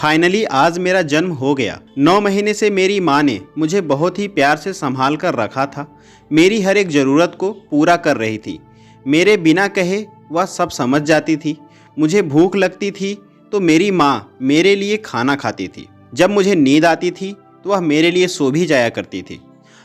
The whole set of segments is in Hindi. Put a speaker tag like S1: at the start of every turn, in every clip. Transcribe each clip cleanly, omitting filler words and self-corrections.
S1: फाइनली आज मेरा जन्म हो गया। 9 महीने से मेरी माँ ने मुझे बहुत ही प्यार से संभाल कर रखा था। मेरी हर एक ज़रूरत को पूरा कर रही थी। मेरे बिना कहे वह सब समझ जाती थी। मुझे भूख लगती थी तो मेरी माँ मेरे लिए खाना खाती थी। जब मुझे नींद आती थी तो वह मेरे लिए सो भी जाया करती थी।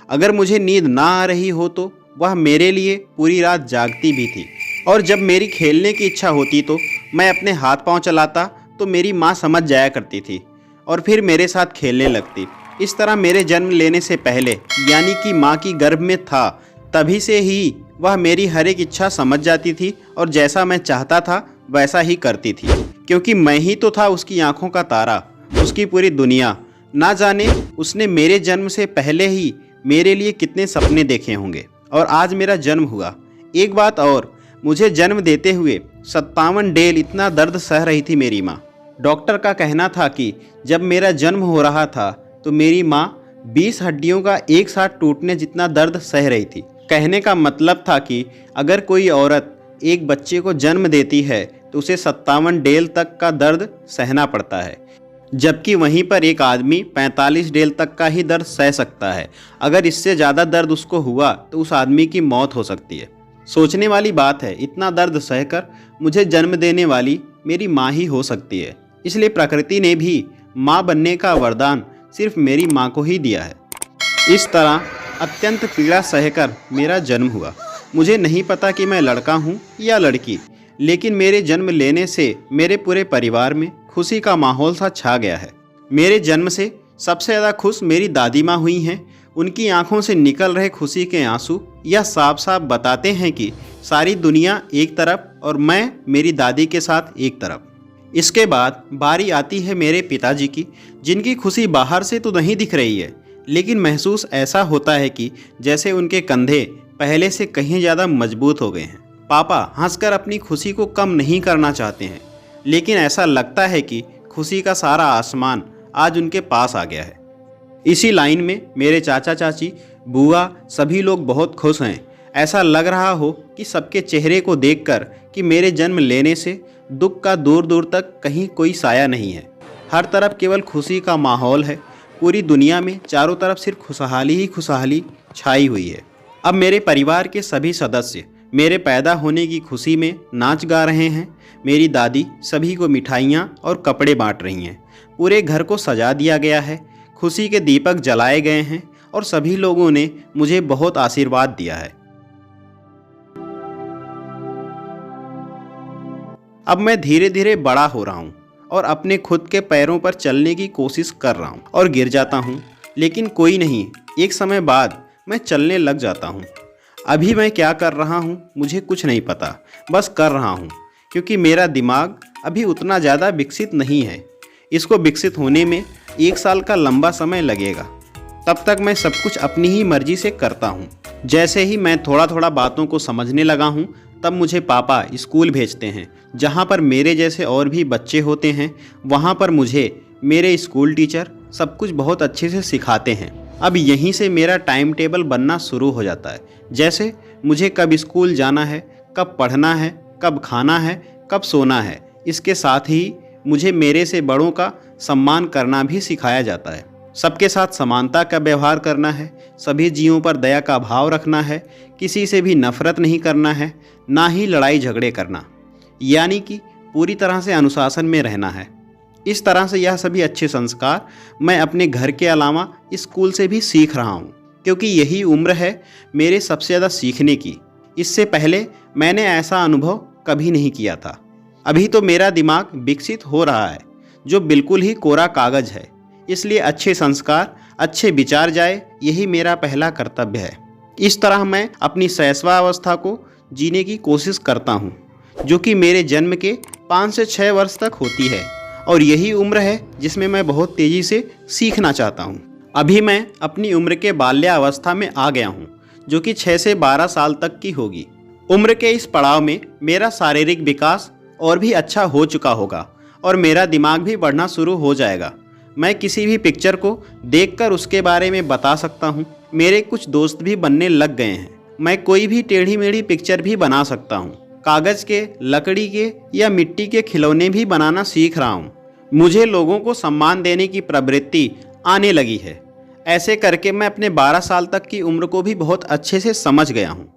S1: अगर मुझे नींद ना आ रही हो तो वह मेरे लिए पूरी रात जागती भी थी। और जब मेरी खेलने की इच्छा होती तो मैं अपने हाथ पांव चलाता तो मेरी माँ समझ जाया करती थी और फिर मेरे साथ खेलने लगती। इस तरह मेरे जन्म लेने से पहले यानी कि माँ की गर्भ में था तभी से ही वह मेरी हर एक इच्छा समझ जाती थी और जैसा मैं चाहता था वैसा ही करती थी, क्योंकि मैं ही तो था उसकी आंखों का तारा, उसकी पूरी दुनिया। ना जाने उसने मेरे जन्म से पहले ही मेरे लिए कितने सपने देखे होंगे और आज मेरा जन्म हुआ। एक बात और, मुझे जन्म देते हुए 57 डेल इतना दर्द सह रही थी मेरी माँ। डॉक्टर का कहना था कि जब मेरा जन्म हो रहा था तो मेरी माँ 20 हड्डियों का एक साथ टूटने जितना दर्द सह रही थी। कहने का मतलब था कि अगर कोई औरत एक बच्चे को जन्म देती है तो उसे 57 डेल तक का दर्द सहना पड़ता है, जबकि वहीं पर एक आदमी 45 डेल तक का ही दर्द सह सकता है। अगर इससे ज़्यादा दर्द उसको हुआ तो उस आदमी की मौत हो सकती है। सोचने वाली बात है, इतना दर्द सहकर मुझे जन्म देने वाली मेरी माँ ही हो सकती है। इसलिए प्रकृति ने भी माँ बनने का वरदान सिर्फ मेरी माँ को ही दिया है। इस तरह अत्यंत पीड़ा सहकर मेरा जन्म हुआ। मुझे नहीं पता कि मैं लड़का हूँ या लड़की, लेकिन मेरे जन्म लेने से मेरे पूरे परिवार में खुशी का माहौल सा छा गया है। मेरे जन्म से सबसे ज़्यादा खुश मेरी दादी माँ हुई हैं। उनकी आंखों से निकल रहे खुशी के आंसू यह साफ साफ बताते हैं कि सारी दुनिया एक तरफ और मैं मेरी दादी के साथ एक तरफ। इसके बाद बारी आती है मेरे पिताजी की, जिनकी खुशी बाहर से तो नहीं दिख रही है, लेकिन महसूस ऐसा होता है कि जैसे उनके कंधे पहले से कहीं ज़्यादा मजबूत हो गए हैं। पापा हंसकर अपनी खुशी को कम नहीं करना चाहते हैं, लेकिन ऐसा लगता है कि खुशी का सारा आसमान आज उनके पास आ गया है। इसी लाइन में मेरे चाचा चाची, बुआ सभी लोग बहुत खुश हैं। ऐसा लग रहा हो कि सबके चेहरे को देखकर कि मेरे जन्म लेने से दुख का दूर दूर तक कहीं कोई साया नहीं है। हर तरफ केवल खुशी का माहौल है। पूरी दुनिया में चारों तरफ सिर्फ खुशहाली ही खुशहाली छाई हुई है। अब मेरे परिवार के सभी सदस्य मेरे पैदा होने की खुशी में नाच गा रहे हैं। मेरी दादी सभी को मिठाइयाँ और कपड़े बांट रही हैं। पूरे घर को सजा दिया गया है, खुशी के दीपक जलाए गए हैं और सभी लोगों ने मुझे बहुत आशीर्वाद दिया है। अब मैं धीरे धीरे बड़ा हो रहा हूँ और अपने खुद के पैरों पर चलने की कोशिश कर रहा हूँ और गिर जाता हूँ, लेकिन कोई नहीं, एक समय बाद मैं चलने लग जाता हूँ। अभी मैं क्या कर रहा हूँ मुझे कुछ नहीं पता, बस कर रहा हूँ, क्योंकि मेरा दिमाग अभी उतना ज़्यादा विकसित नहीं है। इसको विकसित होने में 1 साल का लंबा समय लगेगा। तब तक मैं सब कुछ अपनी ही मर्जी से करता हूँ। जैसे ही मैं थोड़ा थोड़ा बातों को समझने लगा हूँ तब मुझे पापा स्कूल भेजते हैं, जहाँ पर मेरे जैसे और भी बच्चे होते हैं। वहाँ पर मुझे मेरे स्कूल टीचर सब कुछ बहुत अच्छे से सिखाते हैं। अब यहीं से मेरा टाइम टेबल बनना शुरू हो जाता है, जैसे मुझे कब स्कूल जाना है, कब पढ़ना है, कब खाना है, कब सोना है। इसके साथ ही मुझे मेरे से बड़ों का सम्मान करना भी सिखाया जाता है। सबके साथ समानता का व्यवहार करना है, सभी जीवों पर दया का भाव रखना है, किसी से भी नफरत नहीं करना है, ना ही लड़ाई झगड़े करना, यानी कि पूरी तरह से अनुशासन में रहना है। इस तरह से यह सभी अच्छे संस्कार मैं अपने घर के अलावा स्कूल से भी सीख रहा हूँ, क्योंकि यही उम्र है मेरे सबसे ज़्यादा सीखने की। इससे पहले मैंने ऐसा अनुभव कभी नहीं किया था। अभी तो मेरा दिमाग विकसित हो रहा है, जो बिल्कुल ही कोरा कागज़ है। इसलिए अच्छे संस्कार, अच्छे विचार जाए, यही मेरा पहला कर्तव्य है। इस तरह मैं अपनी शैशवावस्था को जीने की कोशिश करता हूँ, जो कि मेरे जन्म के 5 से 6 वर्ष तक होती है, और यही उम्र है जिसमें मैं बहुत तेज़ी से सीखना चाहता हूँ। अभी मैं अपनी उम्र के बाल्यावस्था में आ गया हूँ, जो कि 6 से 12 साल तक की होगी। उम्र के इस पड़ाव में मेरा शारीरिक विकास और भी अच्छा हो चुका होगा और मेरा दिमाग भी बढ़ना शुरू हो जाएगा। मैं किसी भी पिक्चर को देखकर उसके बारे में बता सकता हूँ। मेरे कुछ दोस्त भी बनने लग गए हैं। मैं कोई भी टेढ़ी मेढ़ी पिक्चर भी बना सकता हूँ। कागज़ के, लकड़ी के या मिट्टी के खिलौने भी बनाना सीख रहा हूँ। मुझे लोगों को सम्मान देने की प्रवृत्ति आने लगी है। ऐसे करके मैं अपने 12 साल तक की उम्र को भी बहुत अच्छे से समझ गया हूँ।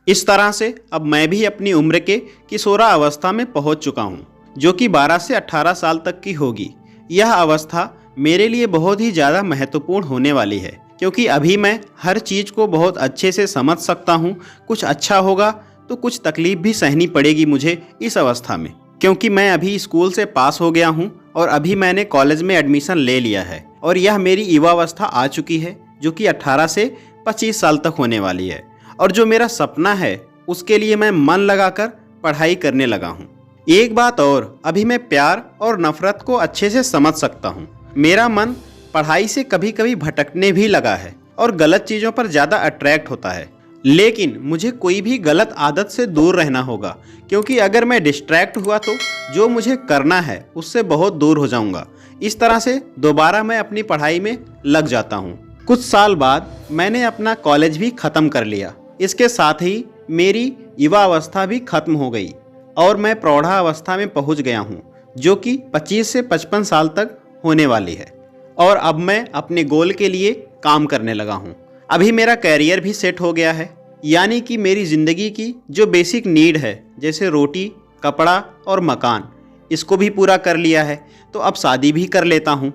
S1: इस तरह से अब मैं भी अपनी उम्र के किशोरा अवस्था में पहुँच चुका हूँ, जो कि 12 से 18 साल तक की होगी। यह अवस्था मेरे लिए बहुत ही ज़्यादा महत्वपूर्ण होने वाली है, क्योंकि अभी मैं हर चीज़ को बहुत अच्छे से समझ सकता हूँ। कुछ अच्छा होगा तो कुछ तकलीफ भी सहनी पड़ेगी मुझे इस अवस्था में, क्योंकि मैं अभी स्कूल से पास हो गया हूँ और अभी मैंने कॉलेज में एडमिशन ले लिया है और यह मेरी युवावस्था आ चुकी है, जो कि 18 से 25 साल तक होने वाली है। और जो मेरा सपना है उसके लिए मैं मन लगाकर पढ़ाई करने लगा हूँ। एक बात और, अभी मैं प्यार और नफरत को अच्छे से समझ सकता हूँ। मेरा मन पढ़ाई से कभी कभी भटकने भी लगा है और गलत चीज़ों पर ज़्यादा अट्रैक्ट होता है, लेकिन मुझे कोई भी गलत आदत से दूर रहना होगा, क्योंकि अगर मैं डिस्ट्रैक्ट हुआ तो जो मुझे करना है उससे बहुत दूर हो जाऊंगा। इस तरह से दोबारा मैं अपनी पढ़ाई में लग जाता हूँ। कुछ साल बाद मैंने अपना कॉलेज भी ख़त्म कर लिया। इसके साथ ही मेरी युवा अवस्था भी खत्म हो गई और मैं प्रौढ़ा अवस्था में पहुँच गया हूँ, जो कि 25 से 55 साल तक होने वाली है। और अब मैं अपने गोल के लिए काम करने लगा हूँ। अभी मेरा कैरियर भी सेट हो गया है, यानी कि मेरी ज़िंदगी की जो बेसिक नीड है, जैसे रोटी, कपड़ा और मकान, इसको भी पूरा कर लिया है। तो अब शादी भी कर लेता हूँ।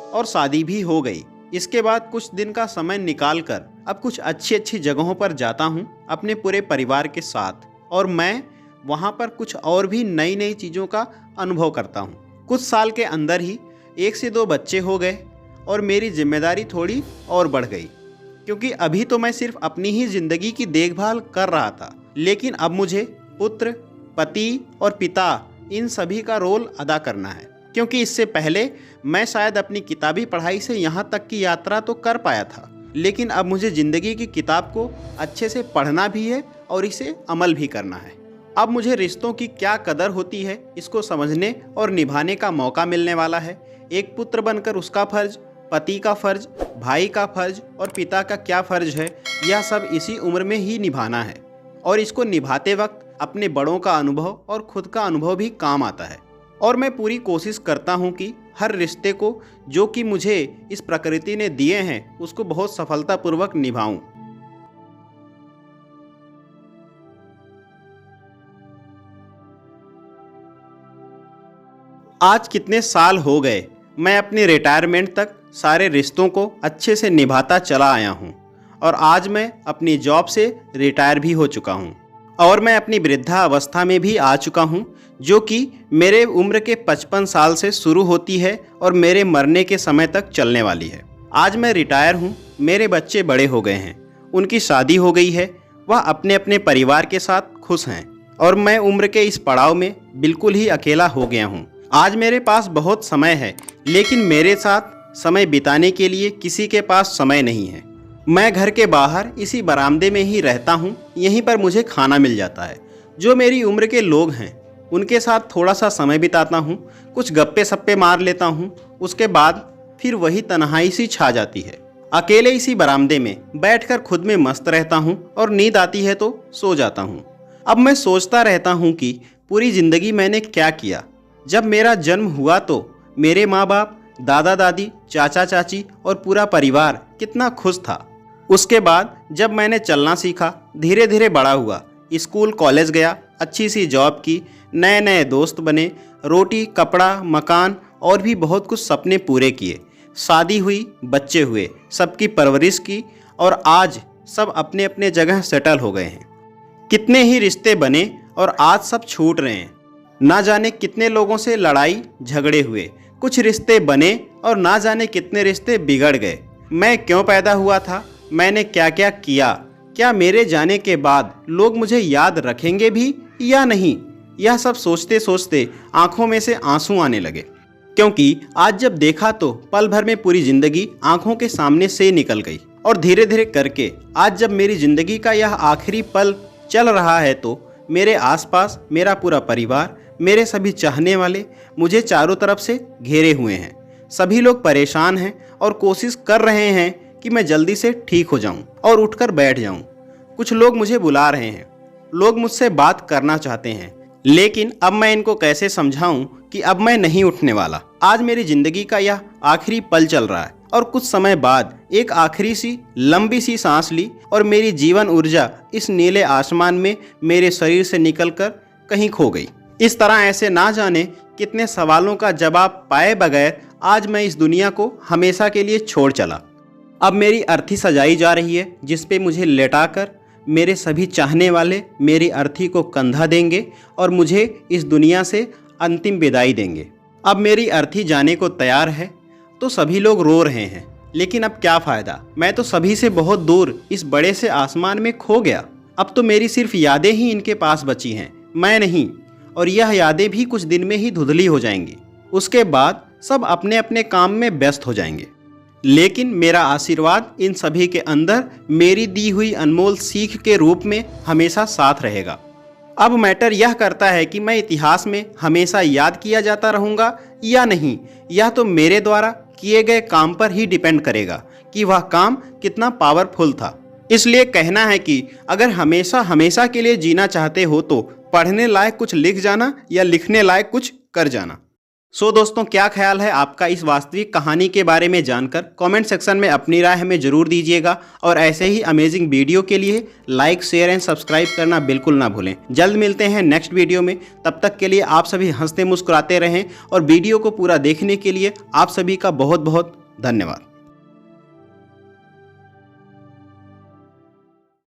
S1: और शादी भी हो गई। इसके बाद कुछ दिन का समय निकालकर अब कुछ अच्छी अच्छी जगहों पर जाता हूँ अपने पूरे परिवार के साथ, और मैं वहाँ पर कुछ और भी नई नई चीज़ों का अनुभव करता हूँ। कुछ साल के अंदर ही 1 से 2 बच्चे हो गए और मेरी जिम्मेदारी थोड़ी और बढ़ गई, क्योंकि अभी तो मैं सिर्फ अपनी ही ज़िंदगी की देखभाल कर रहा था, लेकिन अब मुझे पुत्र, पति और पिता, इन सभी का रोल अदा करना है। क्योंकि इससे पहले मैं शायद अपनी किताबी पढ़ाई से यहाँ तक की यात्रा तो कर पाया था, लेकिन अब मुझे ज़िंदगी की किताब को अच्छे से पढ़ना भी है और इसे अमल भी करना है। अब मुझे रिश्तों की क्या कदर होती है इसको समझने और निभाने का मौका मिलने वाला है। एक पुत्र बनकर उसका फ़र्ज, पति का फ़र्ज, भाई का फ़र्ज और पिता का क्या फ़र्ज है, यह सब इसी उम्र में ही निभाना है। और इसको निभाते वक्त अपने बड़ों का अनुभव और खुद का अनुभव भी काम आता है। और मैं पूरी कोशिश करता हूँ कि हर रिश्ते को जो कि मुझे इस प्रकृति ने दिए हैं उसको बहुत सफलतापूर्वक निभाऊं। आज कितने साल हो गए, मैं अपने रिटायरमेंट तक सारे रिश्तों को अच्छे से निभाता चला आया हूँ और आज मैं अपनी जॉब से रिटायर भी हो चुका हूँ और मैं अपनी वृद्धा अवस्था में भी आ चुका हूँ, जो कि मेरे उम्र के 55 साल से शुरू होती है और मेरे मरने के समय तक चलने वाली है। आज मैं रिटायर हूँ, मेरे बच्चे बड़े हो गए हैं, उनकी शादी हो गई है, वह अपने अपने परिवार के साथ खुश हैं और मैं उम्र के इस पड़ाव में बिल्कुल ही अकेला हो गया हूँ। आज मेरे पास बहुत समय है, लेकिन मेरे साथ समय बिताने के लिए किसी के पास समय नहीं है। मैं घर के बाहर इसी बरामदे में ही रहता हूँ, यहीं पर मुझे खाना मिल जाता है। जो मेरी उम्र के लोग हैं उनके साथ थोड़ा सा समय बिताता हूँ, कुछ गप्पे सप्पे मार लेता हूँ, उसके बाद फिर वही तन्हाई सी छा जाती है। अकेले इसी बरामदे में बैठकर खुद में मस्त रहता हूँ और नींद आती है तो सो जाता हूँ। अब मैं सोचता रहता हूँ कि पूरी ज़िंदगी मैंने क्या किया। जब मेरा जन्म हुआ तो मेरे माँ बाप, दादा दादी, चाचा चाची और पूरा परिवार कितना खुश था। उसके बाद जब मैंने चलना सीखा, धीरे धीरे बड़ा हुआ, स्कूल कॉलेज गया, अच्छी सी जॉब की, नए नए दोस्त बने, रोटी, कपड़ा, मकान और भी बहुत कुछ सपने पूरे किए, शादी हुई, बच्चे हुए, सबकी परवरिश की और आज सब अपने अपने जगह सेटल हो गए हैं। कितने ही रिश्ते बने और आज सब छूट रहे हैं। ना जाने कितने लोगों से लड़ाई झगड़े हुए, कुछ रिश्ते बने और ना जाने कितने रिश्ते बिगड़ गए। मैं क्यों पैदा हुआ था, मैंने क्या क्या किया, क्या मेरे जाने के बाद लोग मुझे याद रखेंगे भी या नहीं, यह सब सोचते सोचते आंखों में से आंसू आने लगे। क्योंकि आज जब देखा तो पल भर में पूरी जिंदगी आंखों के सामने से निकल गई और धीरे धीरे करके आज जब मेरी जिंदगी का यह आखिरी पल चल रहा है तो मेरे आसपास मेरा पूरा परिवार, मेरे सभी चाहने वाले मुझे चारों तरफ से घेरे हुए हैं। सभी लोग परेशान हैं और कोशिश कर रहे हैं कि मैं जल्दी से ठीक हो जाऊं और उठकर बैठ जाऊं। कुछ लोग मुझे बुला रहे हैं, लोग मुझसे बात करना चाहते हैं, लेकिन अब मैं इनको कैसे समझाऊं कि अब मैं नहीं उठने वाला। आज मेरी जिंदगी का यह आखिरी पल चल रहा है और कुछ समय बाद एक आखिरी सी लंबी सी सांस ली और मेरी जीवन ऊर्जा इस नीले आसमान में मेरे शरीर से निकलकर कहीं खो गई। इस तरह ऐसे ना जाने कितने सवालों का जवाब पाए बगैर आज मैं इस दुनिया को हमेशा के लिए छोड़ चला। अब मेरी अर्थी सजाई जा रही है, जिस पे मुझे लेटाकर मेरे सभी चाहने वाले मेरी अर्थी को कंधा देंगे और मुझे इस दुनिया से अंतिम विदाई देंगे। अब मेरी अर्थी जाने को तैयार है तो सभी लोग रो रहे हैं, लेकिन अब क्या फ़ायदा, मैं तो सभी से बहुत दूर इस बड़े से आसमान में खो गया। अब तो मेरी सिर्फ यादें ही इनके पास बची हैं, मैं नहीं। और यह यादें भी कुछ दिन में ही धुंधली हो जाएंगी। उसके बाद सब अपने अपने काम में व्यस्त हो जाएंगे, लेकिन मेरा आशीर्वाद इन सभी के अंदर मेरी दी हुई अनमोल सीख के रूप में हमेशा साथ रहेगा। अब मैटर यह करता है कि मैं इतिहास में हमेशा याद किया जाता रहूँगा या नहीं। यह तो मेरे द्वारा किए गए काम पर ही डिपेंड करेगा कि वह काम कितना पावरफुल था। इसलिए कहना है कि अगर हमेशा हमेशा के लिए जीना चाहते हो तो पढ़ने लायक कुछ लिख जाना या लिखने लायक कुछ कर जाना। सो दोस्तों, क्या ख्याल है आपका इस वास्तविक कहानी के बारे में जानकर? कमेंट सेक्शन में अपनी राय हमें ज़रूर दीजिएगा और ऐसे ही अमेजिंग वीडियो के लिए लाइक, शेयर एंड सब्सक्राइब करना बिल्कुल ना भूलें। जल्द मिलते हैं नेक्स्ट वीडियो में, तब तक के लिए आप सभी हंसते मुस्कुराते रहें और वीडियो को पूरा देखने के लिए आप सभी का बहुत बहुत धन्यवाद।